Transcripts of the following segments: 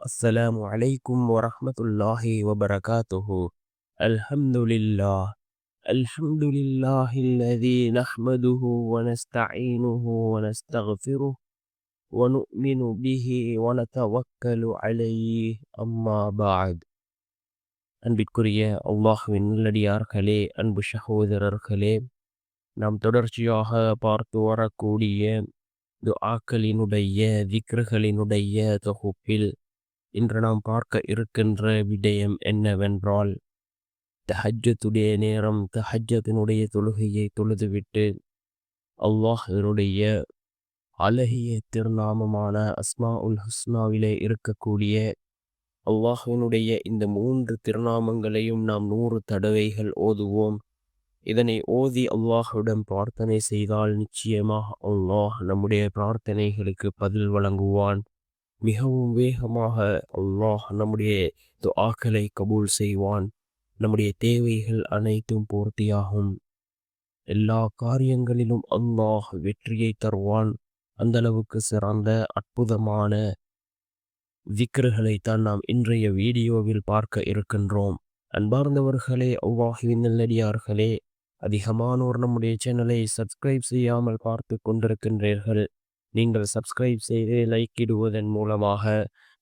السلام عليكم ورحمة الله وبركاته. الحمد لله. الحمد لله الذي نحمده ونستعينه ونستغفره ونؤمن به ونتوكل عليه أما بعد. அன்பிற்குரிய அல்லாஹ்வின் நல்லடியார்களே, அன்பு சகோதரர்களே, நாம் தொடர்ச்சியாக பார்த்து வரக்கூடிய துஆக்களினுடைய திக்ருகளினுடைய தொகுப்பில் இன்று நாம் பார்க்க இருக்கின்ற விடயம் என்னவென்றால், தஹஜ்ஜுடைய நேரம், தஹஜ்ஜத்தினுடைய தொழுகையை தொழுதுவிட்டு அல்லாஹ்வினுடைய அழகிய திருநாமமான அஸ்மாஉல் ஹுஸ்னாவிலே இருக்கக்கூடிய அல்லாஹ்வினுடைய இந்த 3 திருநாமங்களையும் நாம் 100 தடவைகள் ஓதுவோம். இதனை ஓதி அல்லாஹ்விடம் பிரார்த்தனை செய்தால் நிச்சயமாக அல்லாஹ் நம்முடைய பிரார்த்தனைகளுக்கு பதில் வழங்குவான். மிகவும் வேகமாக அல்லாஹ் நம்முடைய துஆக்களை கபூல் செய்வான். நம்முடைய தேவைகள் அனைத்தும் பூர்த்தியாகும். எல்லா காரியங்களிலும் அல்லாஹ் வெற்றியை தருவான். அந்த அளவுக்கு சிறந்த அற்புதமான திக்ருகளைத்தான் நாம் இன்றைய வீடியோவில் பார்க்க இருக்கின்றோம். அன்பார்ந்தவர்களே, அல்லாஹ்வின் நல்லடியார்களே, அதிகமானோர் நம்முடைய சேனலை சப்ஸ்கிரைப் செய்யாமல் பார்த்து கொண்டிருக்கின்றீர்கள். நீங்கள் சப்ஸ்கிரைப் செய்து லைக் இடுவதன் மூலமாக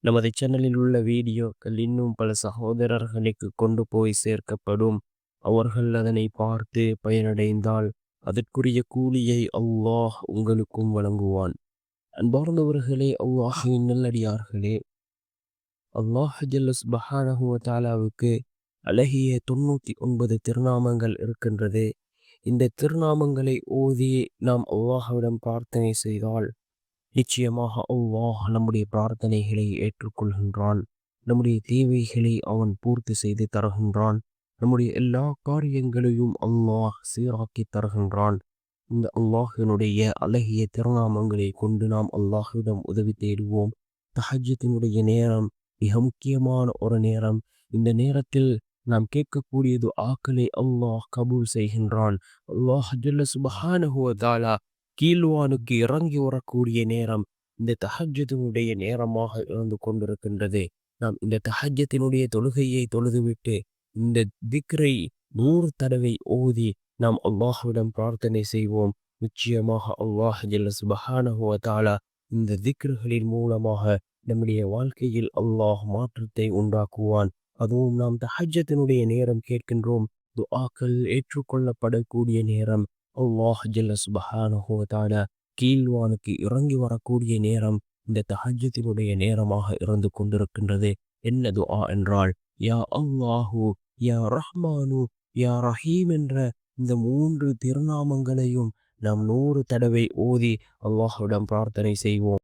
நமது சேனலில் உள்ள வீடியோக்கள் இன்னும் பல சகோதரர்களுக்கு கொண்டு போய் சேர்க்கப்படும். அவர்கள் அதனை பார்த்து பயனடைந்தால் அதற்குரிய கூலியை அல்லாஹ் உங்களுக்கும் வழங்குவான். அன்பார்ந்தவர்களே, அல்லாஹ்வின் நல்லடியார்களே, அல்லாஹ் ஜல்ல சுப்ஹானஹு வ தஆலாவுக்கு அழகிய 99 திருநாமங்கள் இருக்கின்றது. இந்த திருநாமங்களை ஓதி நாம் அல்லாஹ்விடம் பிரார்த்தனை செய்தால் நிச்சயமாக அல்லாஹ் நம்முடைய பிரார்த்தனைகளை ஏற்றுக்கொள்கின்றான். நம்முடைய தேவைகளை அவன் பூர்த்தி செய்து தருகின்றான். நம்முடைய எல்லா காரியங்களையும் அல்லாஹ் சீராக்கி தருகின்றான். இந்த அல்லாஹினுடைய அழகிய திருநாமங்களை கொண்டு நாம் அல்லாஹ்விடம் உதவி தேடுவோம். தஹஜ்ஜுதினுடைய நேரம் மிக முக்கியமான ஒரு நேரம். இந்த நேரத்தில் நாம் கேட்கக்கூடிய துஆக்களை அல்லாஹ் கபூல் செய்கின்றான். அல்லாஹ் ஜல்ல சுப்ஹானஹு வ தஆலா கீழ்வானுக்கு இறங்கி வரக்கூடிய நேரம் இந்த தஹஜ்ஜுதினுடைய நேரமாக இருந்து கொண்டிருக்கின்றது. நாம் இந்த தஹஜ்ஜுதினுடைய தொழுகையை தொழுதுவிட்டு இந்த திக்ரை 100 தடவை ஓதி நாம் அல்லாஹ்விடம் பிரார்த்தனை செய்வோம். நிச்சயமாக அல்லாஹ் ஜல்ல சுப்ஹானஹு வ தஆலா இந்த திக்ருகளின் மூலமாக நம்முடைய வாழ்க்கையில் அல்லாஹ் மாற்றத்தை உண்டாக்குவான். அதுவும் நாம் தஹஜ்ஜத்தினுடைய நேரம் கேட்கின்றோம். துஆக்கள் ஏற்றுக்கொள்ளப்படக்கூடிய நேரம். அல்லாஹ் ஜல்ல சுப்ஹானஹு வ தஆலா கீழ்வானுக்கு இறங்கி வரக்கூடிய நேரம் இந்த தஹஜ்ஜத்தினுடைய நேரமாக இருந்து கொண்டிருக்கின்றது. என்ன துஆ என்றால், யா அல்லாஹு, யா ரஹ்மானு, யா ரஹீம் என்ற இந்த 3 திருநாமங்களையும் நாம் 100 தடவை ஓதி அல்லாஹ்விடம் பிரார்த்தனை செய்வோம்.